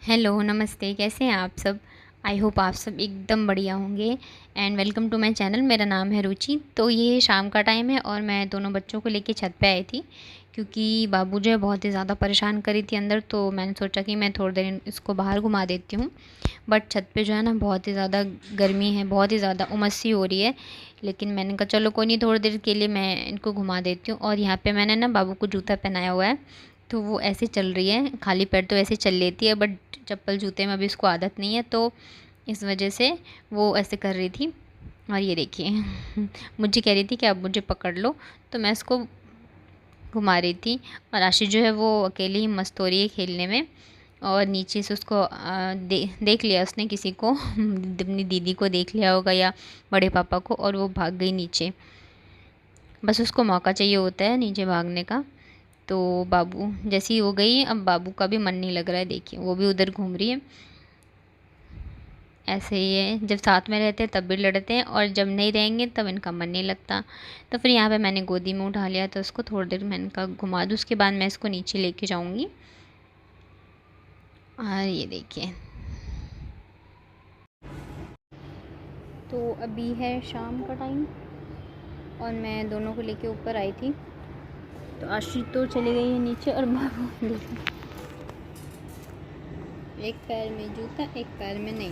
Hello, नमस्ते, कैसे हैं आप सब? आई होप आप सब एकदम बढ़िया होंगे and welcome to my channel. मेरा नाम है रुचि। तो ये शाम का टाइम है और मैं दोनों बच्चों को लेके छत पे आई थी क्योंकि बाबू जो है बहुत ही ज़्यादा परेशान कर रही थी अंदर। तो मैंने सोचा कि मैं थोड़ी देर इसको बाहर घुमा देती हूँ। बट छत पे जो है ना बहुत ही ज़्यादा गर्मी है, बहुत ही ज़्यादा उमस सी हो रही है। लेकिन मैंने कहा चलो कोई नहीं, थोड़ी देर के लिए मैं इनको घुमा देती हूँ। और यहाँ पे मैंने ना बाबू को जूता पहनाया हुआ है, तो वो ऐसे चल रही है। खाली पैर तो ऐसे चल लेती है, बट चप्पल जूते में अभी इसको आदत नहीं है, तो इस वजह से वो ऐसे कर रही थी। और ये देखिए मुझे कह रही थी कि अब मुझे पकड़ लो, तो मैं इसको घुमा रही थी। और आशीष जो है वो अकेली ही मस्त हो रही है खेलने में। और नीचे से उसको देख लिया उसने किसी को अपनी दीदी को देख लिया होगा या बड़े पापा को, और वो भाग गई नीचे। बस उसको मौका चाहिए होता है नीचे भागने का। तो बाबू जैसी ही हो गई, अब बाबू का भी मन नहीं लग रहा है। देखिए वो भी उधर घूम रही है। ऐसे ही है, जब साथ में रहते हैं तब भी लड़ते हैं और जब नहीं रहेंगे तब इनका मन नहीं लगता। तो फिर यहाँ पे मैंने गोदी में उठा लिया, तो उसको थोड़ी देर मैंने कहा घुमा दूँ, उसके बाद मैं इसको नीचे लेके जाऊँगी। और ये देखिए, तो अभी है शाम का टाइम और मैं दोनों को लेके ऊपर आई थी। तो आशी तो चली गई है नीचे और बाबू देखिए, एक पैर में जूता एक पैर में नहीं।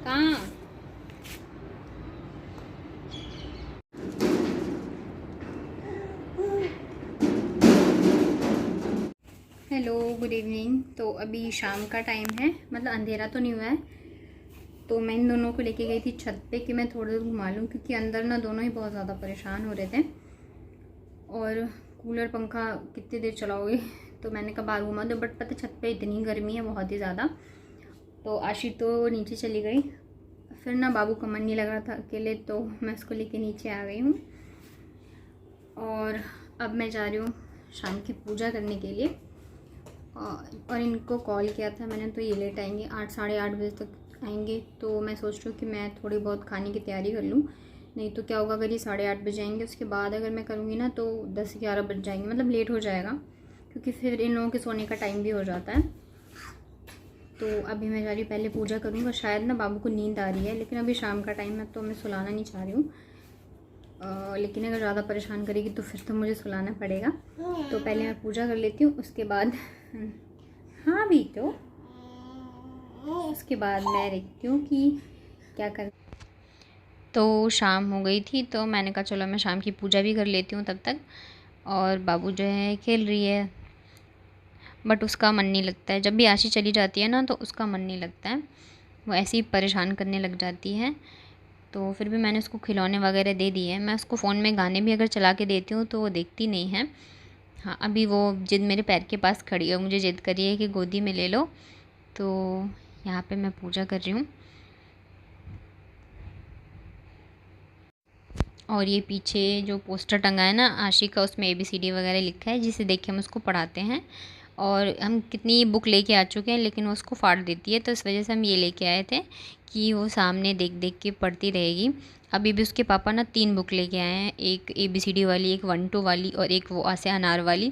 कहाँ? Hello, good evening. तो अभी शाम का टाइम है, मतलब अंधेरा तो नहीं हुआ है। तो मैं इन दोनों को लेके गई थी छत पे कि मैं थोड़ी देर घुमा लूँ, क्योंकि अंदर ना दोनों ही बहुत ज़्यादा परेशान हो रहे थे। और कूलर पंखा कितनी देर चलाओगे तो मैंने कहा बाहर घुमा दो, बट पता छत पे इतनी गर्मी है बहुत ही ज़्यादा। तो आशी तो नीचे चली गई। फिर ना बाबू का मन नहीं लग रहा था अकेले, तो मैं उसको लेके नीचे आ गई हूँ। और अब मैं जा रही हूँ शाम की पूजा करने के लिए। और इनको कॉल किया था मैंने, तो ये लेट आएंगे, 8 साढ़े 8 बजे तक आएंगे। तो मैं सोच रही हूँ कि मैं थोड़ी बहुत खाने की तैयारी कर लूँ। नहीं तो क्या होगा, अगर ये 8:30 बजे आएंगे उसके बाद अगर मैं करूँगी ना तो 10-11 बज जाएंगे, मतलब लेट हो जाएगा, क्योंकि फिर इन लोगों के सोने का टाइम भी हो जाता है। तो अभी मैं जा रही हूँ, पहले पूजा करूँगा। शायद ना बाबू को नींद आ रही है, लेकिन अभी शाम का टाइम है तो मैं सुलाना नहीं चाह रही हूँ। लेकिन अगर ज़्यादा परेशान करेगी तो फिर तो मुझे सुलाना पड़ेगा। तो पहले मैं पूजा कर लेती हूँ, उसके बाद हाँ भी तो उसके बाद मैं देखती हूँ कि क्या कर। तो शाम हो गई थी, तो मैंने कहा चलो मैं शाम की पूजा भी कर लेती हूँ तब तक। और बाबू जो है खेल रही है, बट उसका मन नहीं लगता है। जब भी आशी चली जाती है ना तो उसका मन नहीं लगता है, वो ऐसे ही परेशान करने लग जाती है। तो फिर भी मैंने उसको खिलौने वगैरह दे दिए हैं। मैं उसको फ़ोन में गाने भी अगर चला के देती हूँ तो वो देखती नहीं है। हाँ, अभी वो जिद मेरे पैर के पास खड़ी है, मुझे जिद करी है कि गोदी में ले लो। तो यहाँ पे मैं पूजा कर रही हूँ। और ये पीछे जो पोस्टर टंगा है ना आशी का, उसमें ABCD वगैरह लिखा है, जिसे देख के हम उसको पढ़ाते हैं। और हम कितनी बुक लेके आ चुके हैं, लेकिन वो उसको फाड़ देती है, तो इस वजह से हम ये लेके आए थे कि वो सामने देख देख के पढ़ती रहेगी। अभी भी उसके पापा ना 3 बुक लेके आए हैं, एक ABCD वाली, एक 1-2 वाली और एक वो आ से अनार वाली।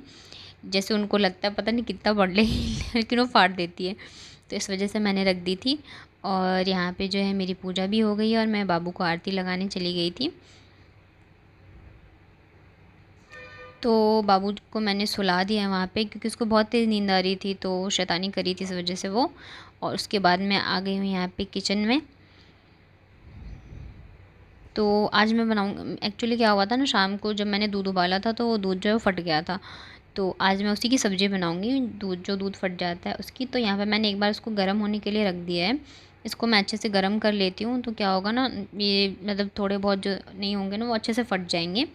जैसे उनको लगता है पता नहीं कितना पढ़ लेगी लेकिन वो फाड़ देती है, तो इस वजह से मैंने रख दी थी। और यहाँ पे जो है मेरी पूजा भी हो गई है और मैं बाबू को आरती लगाने चली गई थी। तो बाबू को मैंने सुला दिया वहाँ पे, क्योंकि उसको बहुत तेज़ नींद आ रही थी, तो शैतानी करी थी इस वजह से वो। और उसके बाद मैं आ गई हूँ यहाँ पे किचन में। तो आज मैं बनाऊँ, एक्चुअली क्या हुआ था ना, शाम को जब मैंने दूध उबाला था तो वो दूध जो है वो फट गया था। तो आज मैं उसी की सब्ज़ी बनाऊँगी, दूध फट जाता है उसकी। तो यहाँ पे मैंने एक बार उसको गर्म होने के लिए रख दिया है। इसको मैं अच्छे से गर्म कर लेती हूँ, तो क्या होगा ना, ये मतलब थोड़े बहुत जो नहीं होंगे ना वो अच्छे से फट जाएंगे।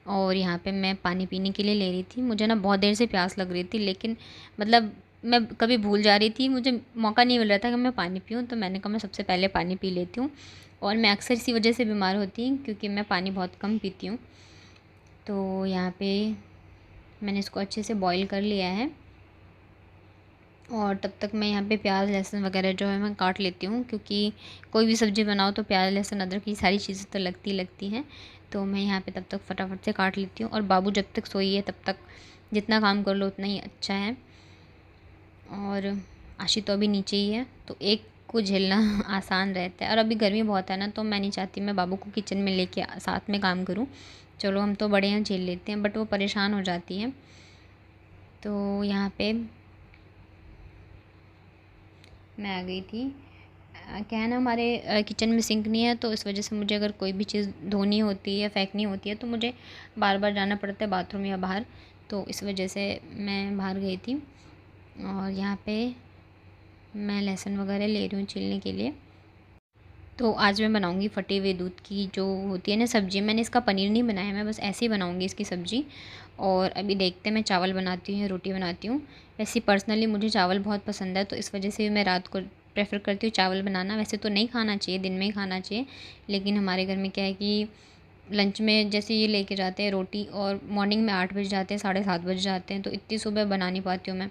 और यहाँ पे मैं पानी पीने के लिए ले रही थी। मुझे ना बहुत देर से प्यास लग रही थी, लेकिन मतलब मैं कभी भूल जा रही थी, मुझे मौका नहीं मिल रहा था कि मैं पानी पीऊँ। तो मैंने कहा मैं सबसे पहले पानी पी लेती हूँ। और मैं अक्सर इसी वजह से बीमार होती हूँ, क्योंकि मैं पानी बहुत कम पीती हूँ। तो यहाँ पे मैंने इसको अच्छे से बॉईल कर लिया है। और तब तक मैं यहाँ पे प्याज लहसुन वगैरह जो है मैं काट लेती हूँ, क्योंकि कोई भी सब्ज़ी बनाओ तो प्याज लहसुन अदरक ये सारी चीज़ें तो लगती हैं। तो मैं यहाँ पे तब तक फटाफट से काट लेती हूँ। और बाबू जब तक सोई है तब तक जितना काम कर लो उतना ही अच्छा है। और आशी तो अभी नीचे ही है, तो एक को झेलना आसान रहता है। और अभी गर्मी बहुत है ना, तो मैं नहीं चाहती मैं बाबू को किचन में लेके साथ में काम करूं। चलो हम तो बड़े हैं, झेल लेते हैं, बट वो परेशान हो जाती है। तो यहाँ पे मैं आ गई थी। क्या है ना, हमारे किचन में सिंक नहीं है, तो इस वजह से मुझे अगर कोई भी चीज़ धोनी होती है या फेंकनी होती है तो मुझे बार बार जाना पड़ता है बाथरूम या बाहर। तो इस वजह से मैं बाहर गई थी। और यहाँ पे मैं लहसुन वगैरह ले रही हूँ छीलने के लिए। तो आज मैं बनाऊँगी फटे हुए दूध की जो होती है ना सब्ज़ी। मैंने इसका पनीर नहीं बनाया, मैं बस ऐसे ही बनाऊँगी इसकी सब्ज़ी। और अभी देखते हैं मैं चावल बनाती हूँ या रोटी बनाती हूँ। वैसे पर्सनली मुझे चावल बहुत पसंद है, तो इस वजह से मैं रात को प्रेफर करती हूँ चावल बनाना। वैसे तो नहीं खाना चाहिए, दिन में ही खाना चाहिए, लेकिन हमारे घर में क्या है कि लंच में जैसे ये लेके जाते हैं रोटी, और मॉर्निंग में 8 बजे जाते हैं, 7:30 बजे जाते हैं, तो इतनी सुबह बना नहीं पाती हूँ मैं,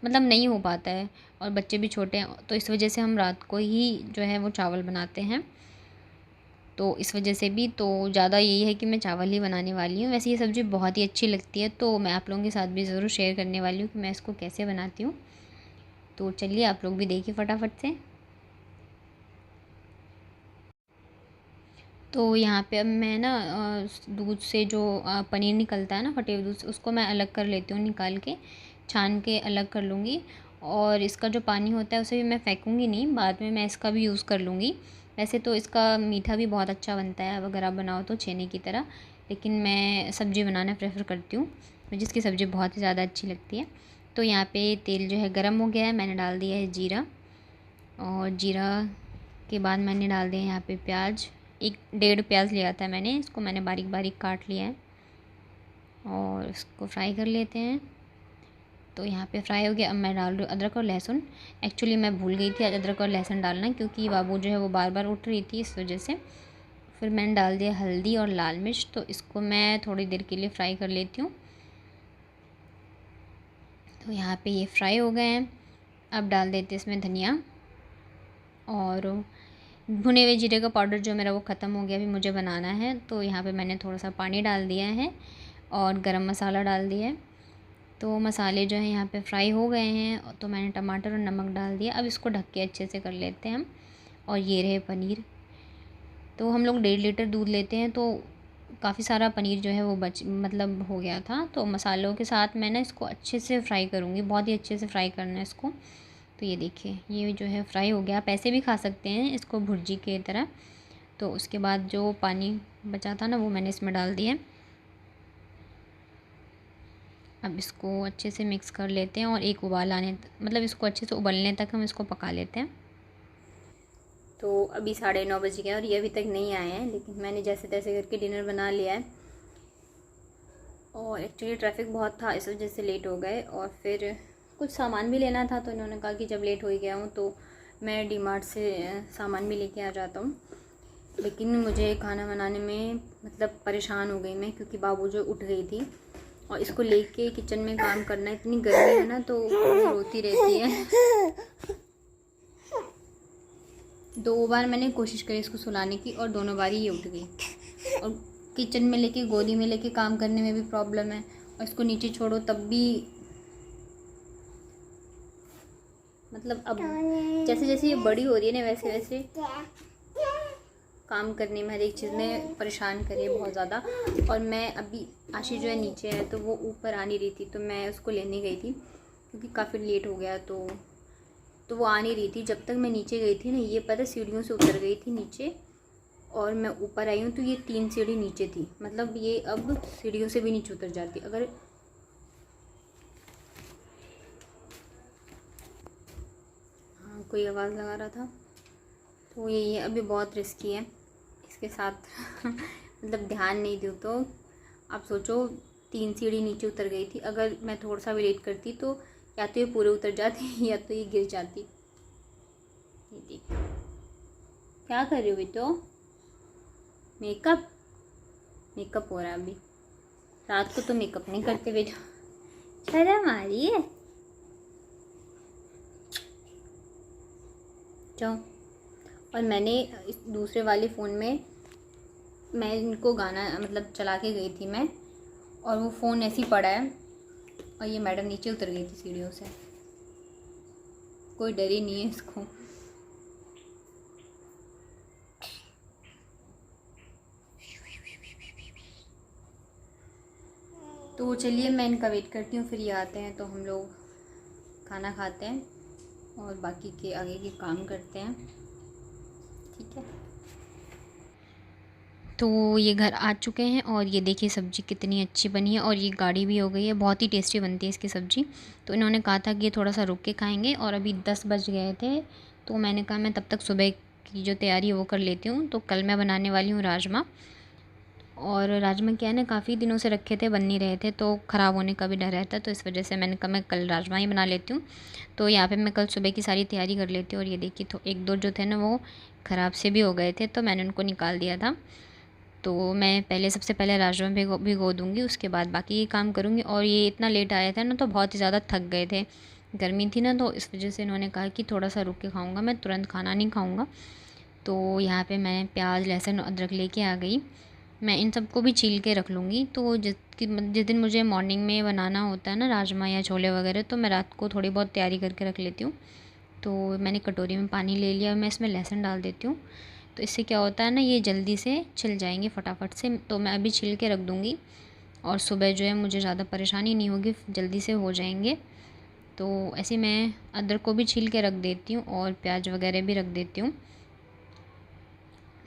मतलब नहीं हो पाता है। और बच्चे भी छोटे हैं, तो इस वजह से हम रात को ही जो है वो चावल बनाते हैं। तो इस वजह से भी तो ज़्यादा यही है कि मैं चावल ही बनाने वाली हूँ। वैसे ये सब्ज़ी बहुत ही अच्छी लगती है, तो मैं आप लोगों के साथ भी ज़रूर शेयर करने वाली हूँ कि मैं इसको कैसे बनाती हूँ। तो चलिए आप लोग भी देखिए फटाफट से। तो यहाँ पे अब मैं ना दूध से जो पनीर निकलता है ना फटे हुए दूध से, उसको मैं अलग कर लेती हूँ, निकाल के छान के अलग कर लूँगी। और इसका जो पानी होता है उसे भी मैं फेंकूँगी नहीं, बाद में मैं इसका भी यूज़ कर लूँगी। वैसे तो इसका मीठा भी बहुत अच्छा बनता है अगर आप बनाओ तो छेने की तरह, लेकिन मैं सब्ज़ी बनाना प्रेफर करती हूँ, मुझे इसकी सब्ज़ी बहुत ही ज़्यादा अच्छी लगती है। तो यहाँ पे तेल जो है गर्म हो गया है, मैंने डाल दिया है जीरा। और जीरा के बाद मैंने डाल दिया यहाँ पे प्याज। 1-1.5 प्याज लिया था मैंने, इसको मैंने बारीक बारीक काट लिया है और इसको फ्राई कर लेते हैं। तो यहाँ पे फ्राई हो गया। अब मैं डाल रही हूँ अदरक और लहसुन। एक्चुअली मैं भूल गई थी आज अदरक और लहसुन डालना, क्योंकि बाबू जो है वो बार बार उठ रही थी, इस वजह से। फिर मैंने डाल दिया हल्दी और लाल मिर्च, तो इसको मैं थोड़ी देर के लिए फ्राई कर लेती हूँ। तो यहाँ पे ये फ्राई हो गए हैं। अब डाल देते इसमें धनिया, और भुने हुए जीरे का पाउडर जो मेरा वो ख़त्म हो गया, अभी मुझे बनाना है। तो यहाँ पे मैंने थोड़ा सा पानी डाल दिया है और गरम मसाला डाल दिया है। तो मसाले जो हैं यहाँ पे फ्राई हो गए हैं, तो मैंने टमाटर और नमक डाल दिया। अब इसको ढक के अच्छे से कर लेते हैं हम। और ये रहे पनीर। तो हम लोग 1.5 लीटर दूध लेते हैं, तो काफ़ी सारा पनीर जो है वो मतलब हो गया था। तो मसालों के साथ मैं ना इसको अच्छे से फ्राई करूँगी, बहुत ही अच्छे से फ्राई करना है इसको। तो ये देखिए ये जो है फ्राई हो गया। आप ऐसे भी खा सकते हैं इसको भुर्जी के तरह। तो उसके बाद जो पानी बचा था ना वो मैंने इसमें डाल दिया। अब इसको अच्छे से मिक्स कर लेते हैं, और एक उबाल आने मतलब इसको अच्छे से उबलने तक हम इसको पका लेते हैं। तो अभी 9:30 बज गए और ये अभी तक नहीं आए हैं, लेकिन मैंने जैसे तैसे करके डिनर बना लिया है। और एक्चुअली ट्रैफिक बहुत था, इस वजह से लेट हो गए। और फिर कुछ सामान भी लेना था, तो इन्होंने कहा कि जब लेट हो ही गया हूँ तो मैं डीमार्ट से सामान भी लेके आ जाता हूँ। लेकिन मुझे खाना बनाने में मतलब परेशान हो गई मैं, क्योंकि बाबू जो उठ गई थी, और इसको लेके किचन में काम करना, इतनी गर्मी है ना, तो रोती रहती है। 2 बार मैंने कोशिश करी इसको सुलाने की, और दोनों बार ही ये उठ गई। और किचन में लेके गोदी में लेके काम करने में भी प्रॉब्लम है, और इसको नीचे छोड़ो तब भी मतलब अब जैसे जैसे ये बड़ी हो रही है ना, वैसे वैसे काम करने में हर एक चीज़ में परेशान करी है बहुत ज़्यादा। और मैं अभी आशी जो है नीचे है, तो वो ऊपर आ नहीं रही थी, तो मैं उसको लेने गई थी, क्योंकि काफ़ी लेट हो गया। तो वो आ नहीं रही थी। जब तक मैं नीचे गई थी ना, ये पता सीढ़ियों से उतर गई थी नीचे, और मैं ऊपर आई हूँ तो ये 3 सीढ़ी नीचे थी। मतलब ये अब सीढ़ियों से भी नीचे उतर जाती अगर। हाँ, कोई आवाज़ लगा रहा था। तो ये अभी बहुत रिस्की है इसके साथ। मतलब ध्यान नहीं दूँ तो आप सोचो 3 सीढ़ी नीचे उतर गई थी। अगर मैं थोड़ा सा भी लेट करती तो या तो ये पूरे उतर जाती या तो ये गिर जाती। ये देख क्या कर रही हो बेटो? मेकअप हो रहा है अभी। रात को तो मेकअप नहीं करते बेटा, शर्म आ रही है। जाओ। और मैंने इस दूसरे वाले फ़ोन में मैं इनको गाना मतलब चला के गई थी मैं, और वो फ़ोन ऐसे ही पड़ा है, और ये मैडम नीचे उतर गई थी सीढ़ियों से। कोई डर ही नहीं है इसको। तो चलिए मैं इनका वेट करती हूँ, फिर ये आते हैं तो हम लोग खाना खाते हैं और बाकी के आगे के काम करते हैं, ठीक है। तो ये घर आ चुके हैं और ये देखिए सब्ज़ी कितनी अच्छी बनी है और ये गाढ़ी भी हो गई है, बहुत ही टेस्टी बनती है इसकी सब्ज़ी। तो इन्होंने कहा था कि ये थोड़ा सा रुक के खाएंगे और अभी 10 बज गए थे, तो मैंने कहा मैं तब तक सुबह की जो तैयारी है वो कर लेती हूँ। तो कल मैं बनाने वाली हूँ राजमा, और राजमा क्या है ना, काफ़ी दिनों से रखे थे, बन नहीं रहे थे, तो ख़राब होने का भी डर रहता है, तो इस वजह से मैंने कहा मैं कल राजमा ही बना लेती हूँ। तो यहाँ पे मैं कल सुबह की सारी तैयारी कर लेती हूँ। और ये देखिए तो एक दो जो थे ना वो ख़राब से भी हो गए थे, तो मैंने उनको निकाल दिया था। तो मैं पहले सबसे पहले राजमा भिगो दूँगी, उसके बाद बाकी ये काम करूँगी। और ये इतना लेट आया था ना, तो बहुत ही ज़्यादा थक गए थे, गर्मी थी ना, तो इस वजह से इन्होंने कहा कि थोड़ा सा रुक के खाऊँगा, मैं तुरंत खाना नहीं खाऊँगा। तो यहाँ पे मैं प्याज लहसुन अदरक लेके आ गई। मैं इन सबको भी छील के रख लूँगी। तो जिस दिन मुझे मॉर्निंग में बनाना होता है ना राजमा या छोले वगैरह, तो मैं रात को थोड़ी बहुत तैयारी करके रख लेती हूँ। तो मैंने कटोरी में पानी ले लिया, मैं इसमें लहसुन डाल देती हूँ। तो इससे क्या होता है ना, ये जल्दी से छिल जाएंगे फटाफट से। तो मैं अभी छिल के रख दूँगी और सुबह जो है मुझे ज़्यादा परेशानी नहीं होगी, जल्दी से हो जाएंगे। तो ऐसे मैं अदरक को भी छील के रख देती हूँ और प्याज वगैरह भी रख देती हूँ।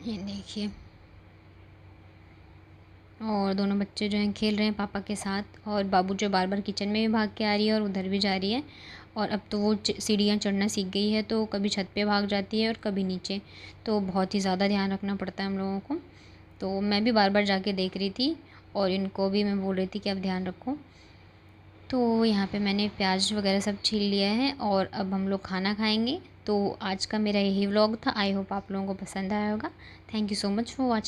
ये देखिए, और दोनों बच्चे जो हैं खेल रहे हैं पापा के साथ, और बाबू जो बार बार किचन में भी भाग के आ रही है और उधर भी जा रही है। और अब तो वो सीढ़ियाँ चढ़ना सीख गई है, तो कभी छत पे भाग जाती है और कभी नीचे, तो बहुत ही ज़्यादा ध्यान रखना पड़ता है हम लोगों को। तो मैं भी बार बार जाके देख रही थी और इनको भी मैं बोल रही थी कि अब ध्यान रखो। तो यहाँ पे मैंने प्याज वगैरह सब छील लिया है और अब हम लोग खाना खाएँगे। तो आज का मेरा यही व्लॉग था, आई होप आप लोगों को पसंद आया होगा। Thank you so much for watching.